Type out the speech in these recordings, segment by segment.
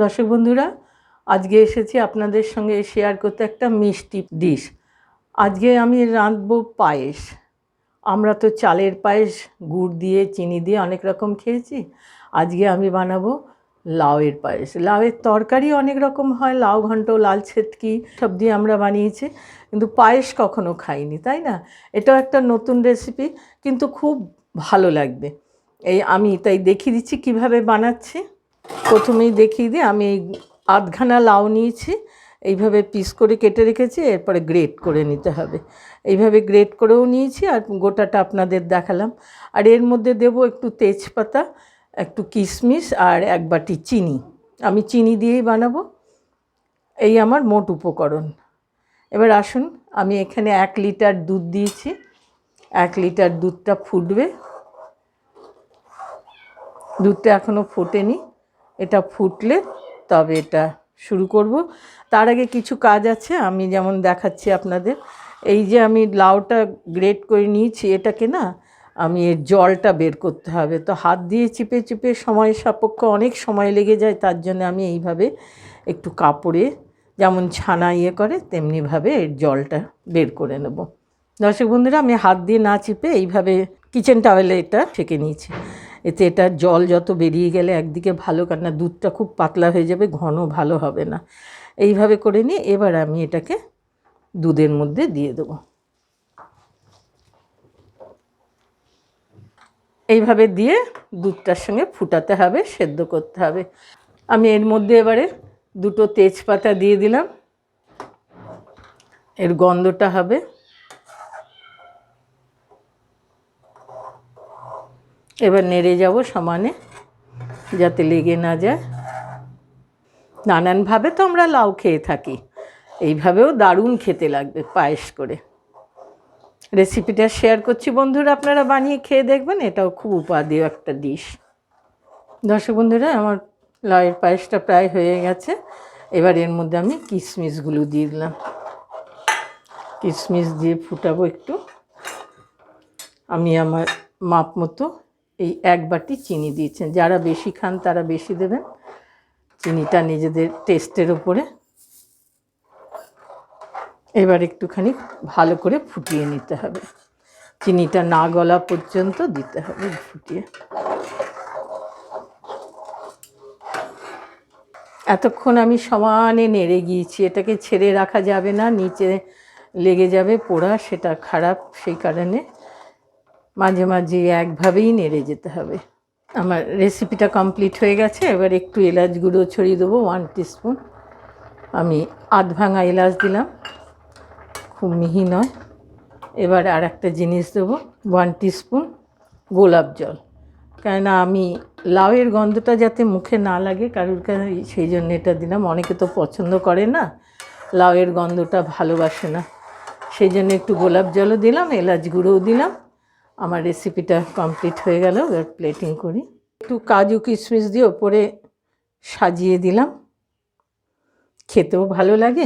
দর্শক বন্ধুরা, আজকে এসেছি আপনাদের সঙ্গে শেয়ার করতে একটা মিষ্টি ডিশ। আজকে আমি রাঁধবো পায়েস। আমরা তো চালের পায়েস গুড় দিয়ে চিনি দিয়ে অনেক রকম খেয়েছি। আজকে আমি বানাবো লাউয়ের পায়েস। লাউয়ের তরকারি অনেক রকম হয়, লাউ ঘন্ট, লাল ছেটকি সব দিয়ে আমরা বানিয়েছি, কিন্তু পায়েস কখনো খাইনি, তাই না? এটাও একটা নতুন রেসিপি, কিন্তু খুব ভালো লাগবে। আমি তাই দেখিয়ে দিচ্ছি কীভাবে বানাচ্ছি। প্রথমেই দেখিয়ে দিই, আমি এই আধখানা লাউ নিয়েছি, এইভাবে পিস করে কেটে রেখেছি, এরপরে গ্রেট করে নিতে হবে। এইভাবে গ্রেট করেও নিয়েছি, আর গোটাটা আপনাদের দেখালাম। আর এর মধ্যে দেব একটু তেজপাতা, একটু কিশমিশ আর এক বাটি চিনি। আমি চিনি দিয়েই বানাবো। এই আমার মোট উপকরণ। এবার আসুন, আমি এখানে 1 লিটার দুধ দিয়েছি। 1 লিটার দুধটা ফুটবে। দুধটা এখনও ফোটেনি, এটা ফুটলে তবে এটা শুরু করব। তার আগে কিছু কাজ আছে, আমি যেমন দেখাচ্ছি আপনাদের। এই যে আমি লাউটা গ্রেট করে নিয়েছি, এটাকে না আমি এর জলটা বের করতে হবে। তো হাত দিয়ে চিপে চিপে সময় সাপেক্ষ অনেক সময় লেগে যায়, তার জন্য আমি এইভাবে একটু কাপড়ে যেমন ছানা করে তেমনিভাবে এর জলটা বের করে নেব। দর্শক বন্ধুরা, আমি হাত দিয়ে না চিপে এইভাবে কিচেন টাওয়েলে এটা ছেঁকে নিয়েছি। এতে এটা জল যত বেরিয়ে গেলে একদিকে ভালো, কেননা দুধটা খুব পাতলা হয়ে যাবে, ঘন ভালো হবে না। এইভাবে করে নিয়ে এবার আমি এটাকে দুধের মধ্যে দিয়ে দেব। এইভাবে দিয়ে দুধটার সঙ্গে ফুটাতে হবে, সেদ্ধ করতে হবে। আমি এর মধ্যে এবারে 2টো তেজপাতা দিয়ে দিলাম, এর গন্ধটা হবে। এবার নেড়ে যাব সমানে, যাতে লেগে না যায়। নানানভাবে তো আমরা লাউ খেয়ে থাকি, এইভাবেও দারুণ খেতে লাগবে পায়েস করে। রেসিপিটা শেয়ার করছি বন্ধুরা, আপনারা বানিয়ে খেয়ে দেখবেন, এটাও খুব উপাদেয় একটা ডিশ। দর্শক বন্ধুরা, আমার লাউয়ের পায়েসটা প্রায় হয়ে গেছে। এবার এর মধ্যে আমি কিশমিশগুলো দিয়ে দিলাম। কিশমিশ দিয়ে ফুটাবো একটু। আমি আমার মাপ মতো এই 1 বাটি চিনি দিয়েছেন। যারা বেশি খান তারা বেশি দেবেন, চিনিটা নিজেদের টেস্টের ওপরে। এবার একটুখানি ভালো করে ফুটিয়ে নিতে হবে, চিনিটা না গলা পর্যন্ত দিতে হবে ফুটিয়ে। এতক্ষণ আমি সমানে নেড়ে গিয়েছি, এটাকে ছেড়ে রাখা যাবে না, নিচে লেগে যাবে পোড়া, সেটা খারাপ। সেই কারণে মাঝে মাঝে একভাবেই নেড়ে যেতে হবে। আমার রেসিপিটা কমপ্লিট হয়ে গেছে। এবার একটু এলাচ গুঁড়ো ছড়িয়ে দেবো, 1 টিস্পুন। আমি আধ ভাঙা এলাচ দিলাম, খুব মিহি নয়। এবার আর একটা জিনিস দেবো, 1 টিস্পুন গোলাপ জল। কেননা আমি লাউয়ের গন্ধটা যাতে মুখে না লাগে কারুর কাছে, সেই জন্য এটা দিলাম। অনেকে তো পছন্দ করে না, লাউয়ের গন্ধটা ভালোবাসে না, সেই জন্য একটু গোলাপ জলও দিলাম, এলাচ গুঁড়োও দিলাম। আমার রেসিপিটা কমপ্লিট হয়ে গেল। এবার প্লেটিং করি। একটু কাজু কিশমিশ দিয়ে ওপরে সাজিয়ে দিলাম, খেতেও ভালো লাগে,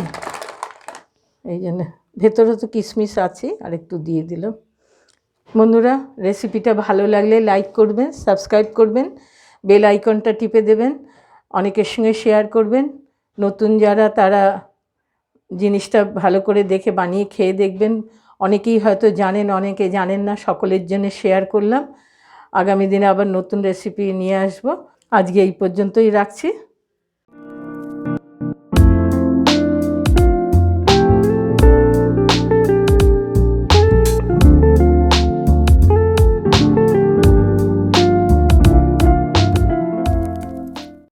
এই জন্য। ভেতরে তো কিশমিশ আছে, আর একটু দিয়ে দিলাম। বন্ধুরা, রেসিপিটা ভালো লাগলে লাইক করবেন, সাবস্ক্রাইব করবেন, বেল আইকনটা টিপে দেবেন, অনেকের সঙ্গে শেয়ার করবেন। নতুন যারা, তারা জিনিসটা ভালো করে দেখে বানিয়ে খেয়ে দেখবেন। অনেকেই হয়তো জানেন, অনেকে জানেন না, সকলের জন্য শেয়ার করলাম। আগামী দিনে আবার নতুন রেসিপি নিয়ে আসব। আজকে এই পর্যন্তই রাখছি।